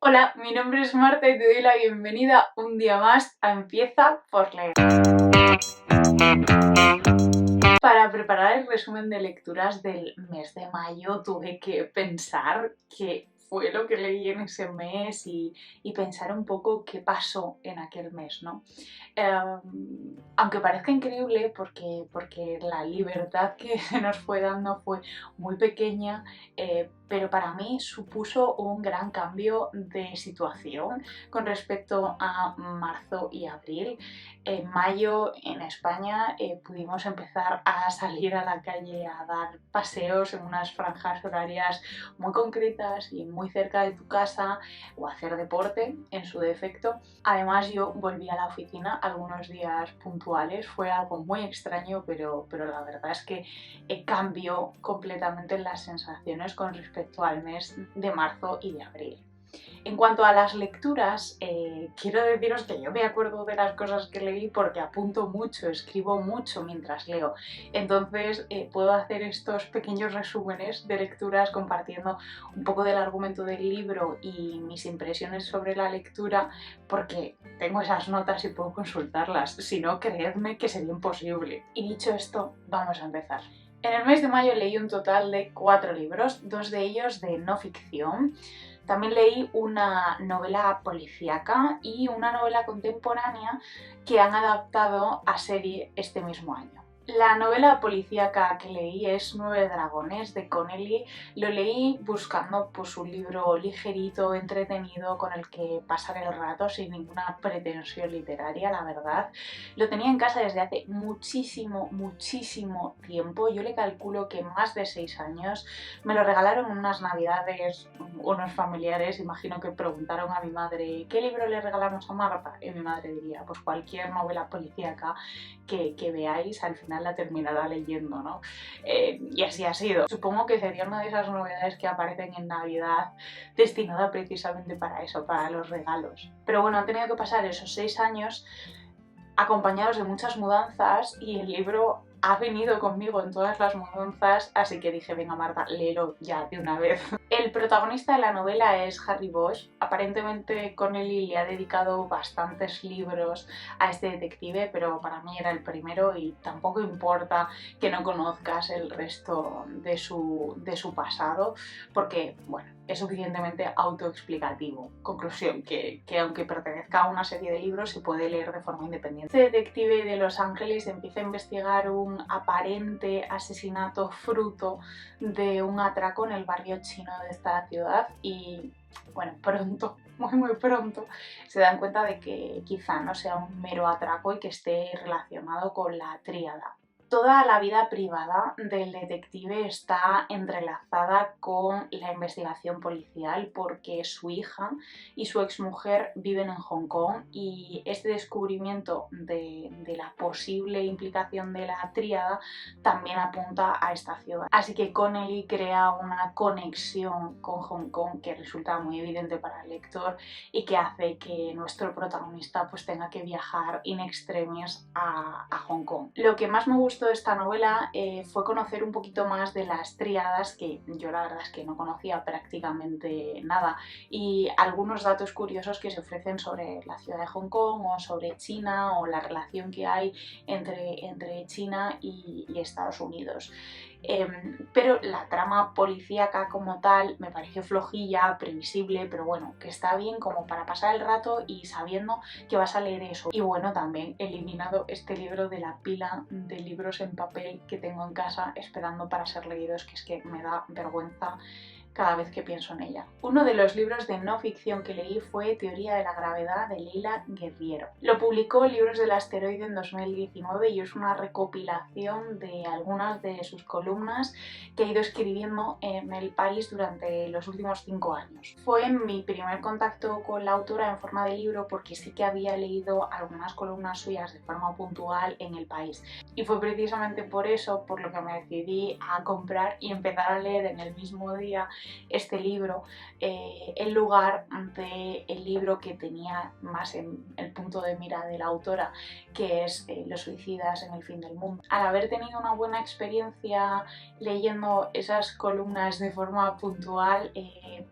Hola, mi nombre es Marta y te doy la bienvenida un día más a Empieza por leer. Para preparar el resumen de lecturas del mes de mayo tuve que pensar qué fue lo que leí en ese mes y pensar un poco qué pasó en aquel mes, ¿no? Aunque parezca increíble porque la libertad que nos fue dando fue muy pequeña, pero para mí supuso un gran cambio de situación con respecto a marzo y abril. En mayo en España pudimos empezar a salir a la calle a dar paseos en unas franjas horarias muy concretas y muy cerca de tu casa, o hacer deporte en su defecto. Además, yo volví a la oficina algunos días puntuales, fue algo muy extraño, pero la verdad es que cambió completamente las sensaciones con respecto al mes de marzo y de abril. En cuanto a las lecturas, quiero deciros que yo me acuerdo de las cosas que leí porque apunto mucho, escribo mucho mientras leo. Entonces puedo hacer estos pequeños resúmenes de lecturas compartiendo un poco del argumento del libro y mis impresiones sobre la lectura porque tengo esas notas y puedo consultarlas. Si no, creedme que sería imposible. Y dicho esto, vamos a empezar. En el mes de mayo leí un total de 4 libros, 2 de ellos de no ficción. También leí una novela policíaca y una novela contemporánea que han adaptado a serie este mismo año. La novela policíaca que leí es Nueve dragones de Connelly. Lo leí buscando pues, un libro ligerito, entretenido, con el que pasar el rato sin ninguna pretensión literaria, la verdad. Lo tenía en casa desde hace muchísimo tiempo. Yo le calculo que más de 6 años. Me lo regalaron en unas navidades unos familiares. Imagino que preguntaron a mi madre ¿qué libro le regalamos a Marta? Y mi madre diría pues cualquier novela policíaca que veáis, al final la terminará leyendo, ¿no? Y así ha sido. Supongo que sería una de esas novedades que aparecen en Navidad, destinada precisamente para eso, para los regalos. Pero bueno, han tenido que pasar esos 6 años acompañados de muchas mudanzas y el libro ha venido conmigo en todas las mudanzas, así que dije, venga Marta, léelo ya de una vez. El protagonista de la novela es Harry Bosch. Aparentemente Connelly le ha dedicado bastantes libros a este detective, pero para mí era el primero y tampoco importa que no conozcas el resto de su pasado, porque, bueno, es suficientemente autoexplicativo. Conclusión, que aunque pertenezca a una serie de libros, se puede leer de forma independiente. Este detective de Los Ángeles empieza a investigar un aparente asesinato fruto de un atraco en el barrio chino de esta ciudad y, bueno, pronto, muy pronto, se dan cuenta de que quizá no sea un mero atraco y que esté relacionado con la tríada. Toda la vida privada del detective está entrelazada con la investigación policial porque su hija y su exmujer viven en Hong Kong y este descubrimiento de la posible implicación de la tríada también apunta a esta ciudad. Así que Connelly crea una conexión con Hong Kong que resulta muy evidente para el lector y que hace que nuestro protagonista pues tenga que viajar in extremis a Hong Kong. Lo que más me gustó de esta novela fue conocer un poquito más de las tríadas, que yo la verdad es que no conocía prácticamente nada, y algunos datos curiosos que se ofrecen sobre la ciudad de Hong Kong o sobre China o la relación que hay entre China y Estados Unidos. Pero la trama policíaca como tal me pareció flojilla, previsible, pero bueno, que está bien como para pasar el rato y sabiendo que vas a leer eso. Y bueno, también he eliminado este libro de la pila de libros en papel que tengo en casa esperando para ser leídos, que es que me da vergüenza cada vez que pienso en ella. Uno de los libros de no ficción que leí fue Teoría de la gravedad de Leila Guerriero. Lo publicó Libros del Asteroide en 2019 y es una recopilación de algunas de sus columnas que he ido escribiendo en El País durante los últimos 5 años. Fue mi primer contacto con la autora en forma de libro porque sí que había leído algunas columnas suyas de forma puntual en El País y fue precisamente por eso por lo que me decidí a comprar y empezar a leer en el mismo día este libro en lugar del libro que tenía más en el punto de mira de la autora, que es Los suicidas en el fin del mundo. Al haber tenido una buena experiencia leyendo esas columnas de forma puntual,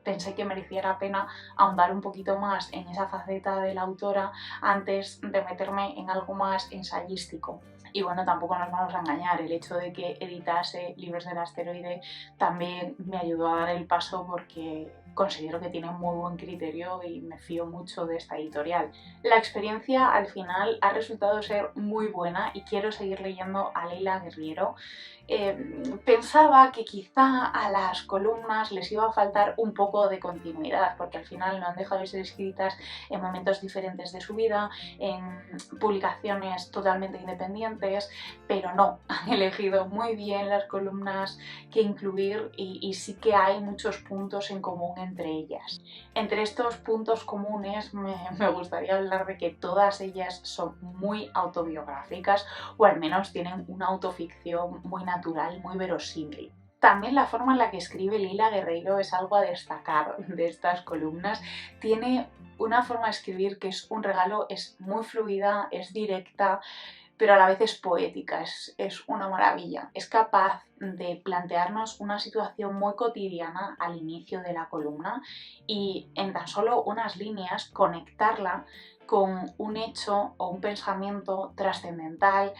pensé que merecía la pena ahondar un poquito más en esa faceta de la autora antes de meterme en algo más ensayístico. Y bueno, tampoco nos vamos a engañar, el hecho de que editase Libros del Asteroide también me ayudó a dar el paso porque considero que tiene muy buen criterio y me fío mucho de esta editorial. La experiencia al final ha resultado ser muy buena y quiero seguir leyendo a Leila Guerriero. Pensaba que quizá a las columnas les iba a faltar un poco de continuidad, porque al final no han dejado de ser escritas en momentos diferentes de su vida, en publicaciones totalmente independientes, pero no, han elegido muy bien las columnas que incluir y sí que hay muchos puntos en común entre ellas. Entre estos puntos comunes me gustaría hablar de que todas ellas son muy autobiográficas, o al menos tienen una autoficción muy natural, muy verosímil. También la forma en la que escribe Leila Guerriero es algo a destacar de estas columnas. Tiene una forma de escribir que es un regalo, es muy fluida, es directa, pero a la vez es poética, es una maravilla. Es capaz de plantearnos una situación muy cotidiana al inicio de la columna y en tan solo unas líneas conectarla con un hecho o un pensamiento trascendental,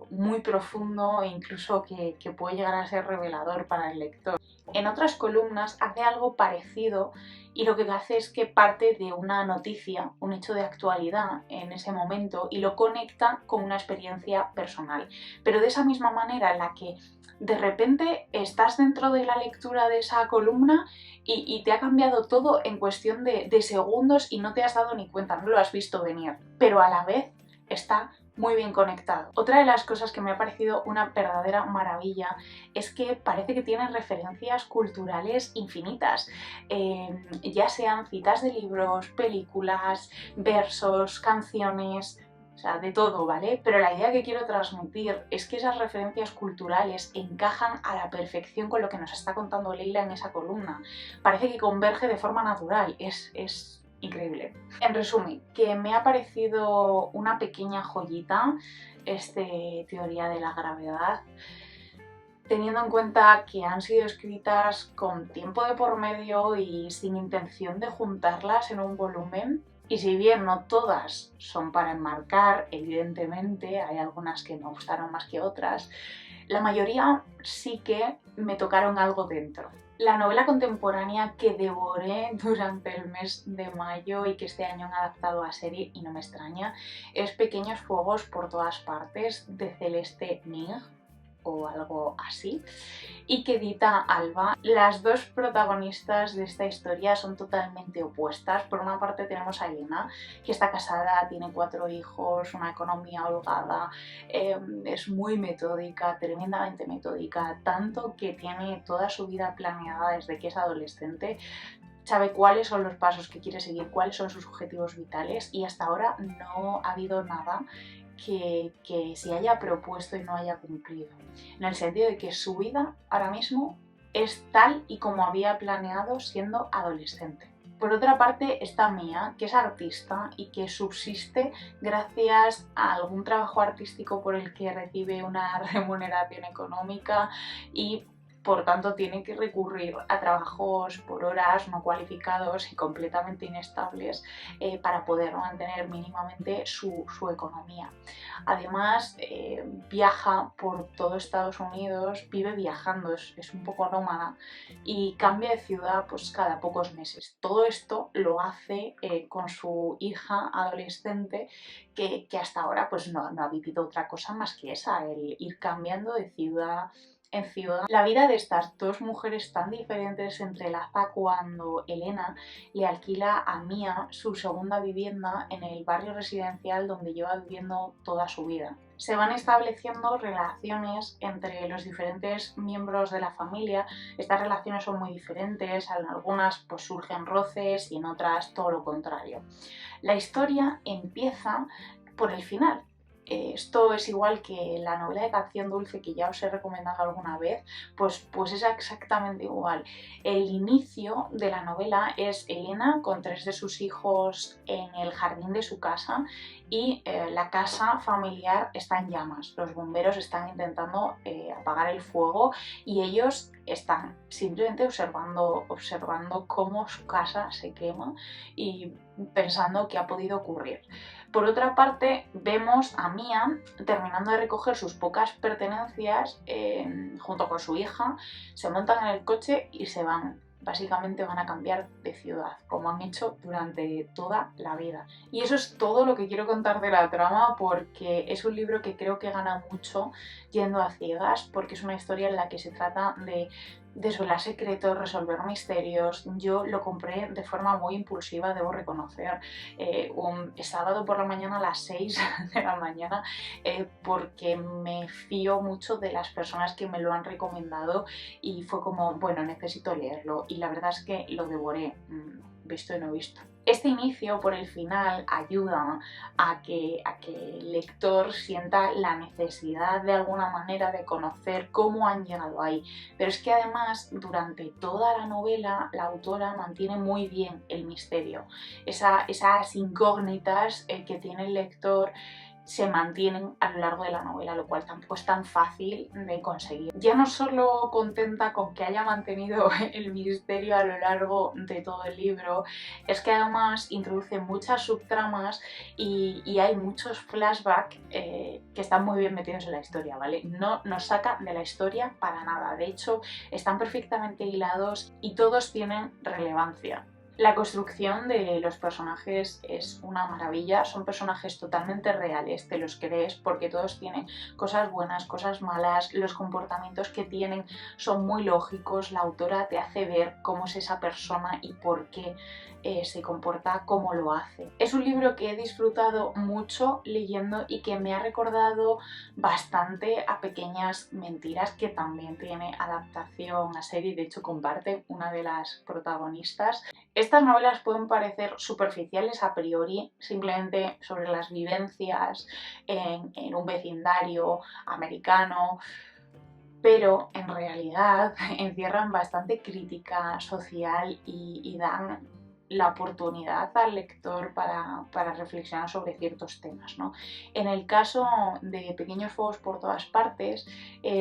muy profundo e incluso que puede llegar a ser revelador para el lector. En otras columnas hace algo parecido y lo que hace es que parte de una noticia, un hecho de actualidad en ese momento y lo conecta con una experiencia personal. Pero de esa misma manera en la que de repente estás dentro de la lectura de esa columna y te ha cambiado todo en cuestión de segundos y no te has dado ni cuenta, no lo has visto venir. Pero a la vez está muy bien conectado. Otra de las cosas que me ha parecido una verdadera maravilla es que parece que tienen referencias culturales infinitas, ya sean citas de libros, películas, versos, canciones, o sea, de todo, ¿vale? Pero la idea que quiero transmitir es que esas referencias culturales encajan a la perfección con lo que nos está contando Leila en esa columna. Parece que converge de forma natural, es increíble. En resumen, que me ha parecido una pequeña joyita teoría de la gravedad, teniendo en cuenta que han sido escritas con tiempo de por medio y sin intención de juntarlas en un volumen. Y si bien no todas son para enmarcar, evidentemente hay algunas que me gustaron más que otras, la mayoría sí que me tocaron algo dentro. La novela contemporánea que devoré durante el mes de mayo y que este año han adaptado a serie, y no me extraña, es Pequeños fuegos por todas partes, de Celeste Ning, o algo así, y que edita Alba. Las dos protagonistas de esta historia son totalmente opuestas. Por una parte tenemos a Elena, que está casada, tiene 4 hijos, una economía holgada, es muy metódica, tremendamente metódica, tanto que tiene toda su vida planeada desde que es adolescente. Sabe cuáles son los pasos que quiere seguir, cuáles son sus objetivos vitales, y hasta ahora no ha habido nada que se haya propuesto y no haya cumplido. En el sentido de que su vida ahora mismo es tal y como había planeado siendo adolescente. Por otra parte está Mia, que es artista y que subsiste gracias a algún trabajo artístico por el que recibe una remuneración económica y por tanto tiene que recurrir a trabajos por horas no cualificados y completamente inestables para poder mantener mínimamente su economía. Además viaja por todo Estados Unidos, vive viajando, es un poco nómada y cambia de ciudad pues cada pocos meses. Todo esto lo hace con su hija adolescente que hasta ahora pues no ha vivido otra cosa más que esa, el ir cambiando de ciudad en ciudad. La vida de estas dos mujeres tan diferentes se entrelaza cuando Elena le alquila a Mia su segunda vivienda en el barrio residencial donde lleva viviendo toda su vida. Se van estableciendo relaciones entre los diferentes miembros de la familia. Estas relaciones son muy diferentes, en algunas pues surgen roces y en otras todo lo contrario. La historia empieza por el final. esto es igual que la novela de Canción Dulce que ya os he recomendado alguna vez, pues es exactamente igual. El inicio de la novela es Elena con 3 de sus hijos en el jardín de su casa y la casa familiar está en llamas. Los bomberos están intentando apagar el fuego y ellos están simplemente observando cómo su casa se quema y pensando qué ha podido ocurrir. Por otra parte, vemos a Mia terminando de recoger sus pocas pertenencias junto con su hija, se montan en el coche y se van. Básicamente van a cambiar de ciudad, como han hecho durante toda la vida. Y eso es todo lo que quiero contar de la trama, porque es un libro que creo que gana mucho yendo a ciegas, porque es una historia en la que se trata de desvelar secretos, resolver misterios. Yo lo compré de forma muy impulsiva, debo reconocer, un sábado por la mañana a las 6 de la mañana, porque me fío mucho de las personas que me lo han recomendado y fue como, bueno, necesito leerlo, y la verdad es que lo devoré, visto y no visto. Este inicio por el final ayuda a que el lector sienta la necesidad de alguna manera de conocer cómo han llegado ahí, pero es que además durante toda la novela la autora mantiene muy bien el misterio. Esas incógnitas que tiene el lector se mantienen a lo largo de la novela, lo cual tampoco es tan fácil de conseguir. Ya no solo contenta con que haya mantenido el misterio a lo largo de todo el libro, es que además introduce muchas subtramas y hay muchos flashbacks que están muy bien metidos en la historia, ¿vale? No nos saca de la historia para nada, de hecho están perfectamente hilados y todos tienen relevancia. La construcción de los personajes es una maravilla, son personajes totalmente reales, te los crees porque todos tienen cosas buenas, cosas malas, los comportamientos que tienen son muy lógicos, la autora te hace ver cómo es esa persona y por qué se comporta como lo hace. Es un libro que he disfrutado mucho leyendo y que me ha recordado bastante a Pequeñas Mentiras, que también tiene adaptación a serie, de hecho comparte una de las protagonistas. Estas novelas pueden parecer superficiales a priori, simplemente sobre las vivencias en un vecindario americano, pero en realidad encierran bastante crítica social y dan la oportunidad al lector para reflexionar sobre ciertos temas, ¿no? En el caso de Pequeños Fuegos por Todas Partes,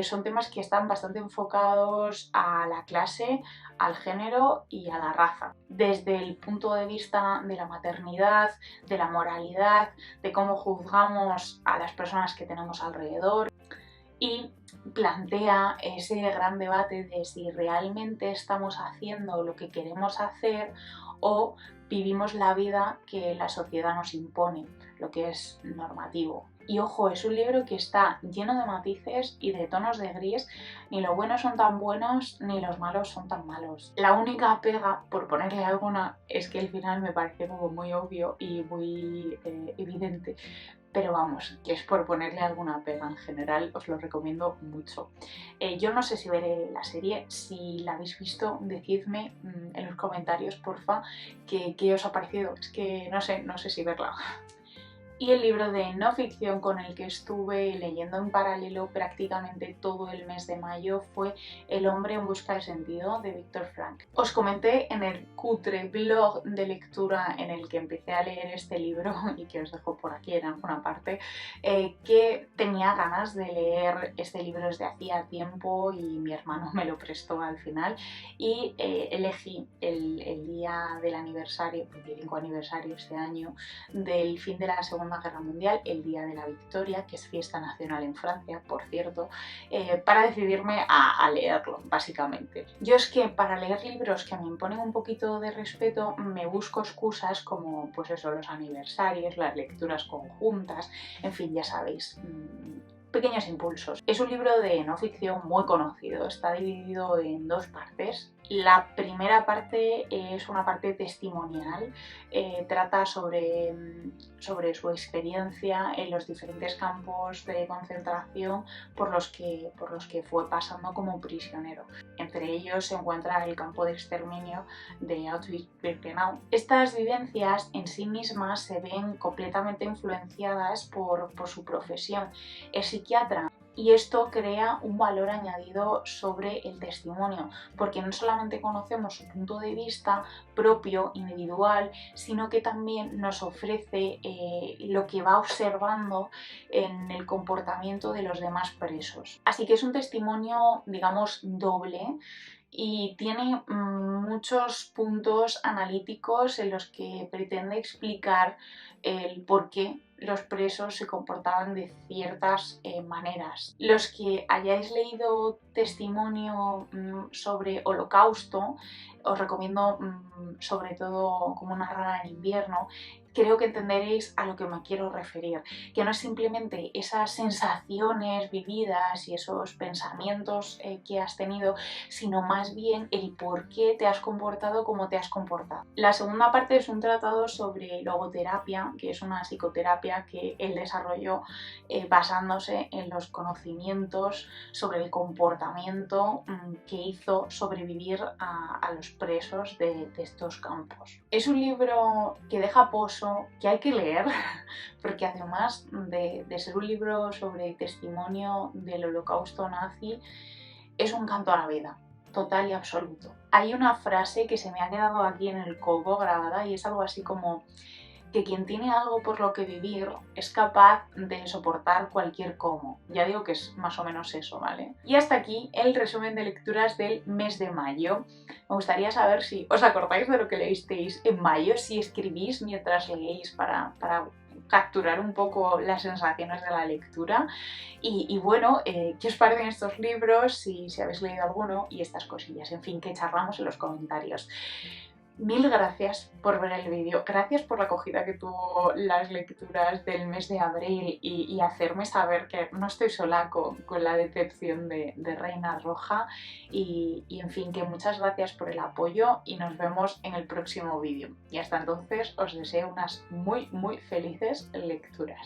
son temas que están bastante enfocados a la clase, al género y a la raza, desde el punto de vista de la maternidad, de la moralidad, de cómo juzgamos a las personas que tenemos alrededor, y plantea ese gran debate de si realmente estamos haciendo lo que queremos hacer o vivimos la vida que la sociedad nos impone, lo que es normativo. Y ojo, es un libro que está lleno de matices y de tonos de gris, ni los buenos son tan buenos ni los malos son tan malos. La única pega, por ponerle alguna, es que el final me parece como muy obvio y muy evidente, pero vamos, que es por ponerle alguna pega. En general os lo recomiendo mucho. Yo no sé si veré la serie, si la habéis visto, decidme en los comentarios, porfa, qué os ha parecido. Es que no sé si verla. Y el libro de no ficción con el que estuve leyendo en paralelo prácticamente todo el mes de mayo fue El hombre en busca de sentido, de Viktor Frankl. Os comenté en el cutre blog de lectura en el que empecé a leer este libro, y que os dejo por aquí en alguna parte, que tenía ganas de leer este libro desde hacía tiempo y mi hermano me lo prestó al final, y elegí el día del aniversario, 25 aniversario este año, del fin de la Segunda Guerra Mundial, el Día de la Victoria, que es fiesta nacional en Francia, por cierto, para decidirme a leerlo, básicamente. Yo es que para leer libros que me imponen un poquito de respeto, me busco excusas como, pues eso, los aniversarios, las lecturas conjuntas, en fin, ya sabéis, pequeños impulsos. Es un libro de no ficción muy conocido, está dividido en dos partes. La primera parte es una parte testimonial, trata sobre su experiencia en los diferentes campos de concentración por los que fue pasando como prisionero. Entre ellos se encuentra el campo de exterminio de Auschwitz-Birkenau. Estas vivencias en sí mismas se ven completamente influenciadas por su profesión. Es psiquiatra. Y esto crea un valor añadido sobre el testimonio, porque no solamente conocemos su punto de vista propio, individual, sino que también nos ofrece lo que va observando en el comportamiento de los demás presos. Así que es un testimonio, digamos, doble, y tiene muchos puntos analíticos en los que pretende explicar el por qué los presos se comportaban de ciertas maneras. Los que hayáis leído testimonio sobre Holocausto, os recomiendo sobre todo Como una rana en invierno. Creo que entenderéis a lo que me quiero referir, que no es simplemente esas sensaciones vividas y esos pensamientos que has tenido, sino más bien el por qué te has comportado como te has comportado. La segunda parte es un tratado sobre logoterapia, que es una psicoterapia que él desarrolló basándose en los conocimientos sobre el comportamiento que hizo sobrevivir a los presos de estos campos. Es un libro que deja pozo, que hay que leer, porque además de ser un libro sobre testimonio del holocausto nazi, es un canto a la vida, total y absoluto. Hay una frase que se me ha quedado aquí en el coco grabada y es algo así como que quien tiene algo por lo que vivir es capaz de soportar cualquier cómo. Ya digo que es más o menos eso, ¿vale? Y hasta aquí el resumen de lecturas del mes de mayo. Me gustaría saber si os acordáis de lo que leísteis en mayo, si escribís mientras leéis para capturar un poco las sensaciones de la lectura. Y bueno, ¿qué os parecen estos libros? Si habéis leído alguno y estas cosillas. En fin, que charlamos en los comentarios. Mil gracias por ver el vídeo, gracias por la acogida que tuvo las lecturas del mes de abril y hacerme saber que no estoy sola con la decepción de Reina Roja y en fin, que muchas gracias por el apoyo y nos vemos en el próximo vídeo. Y hasta entonces os deseo unas muy felices lecturas.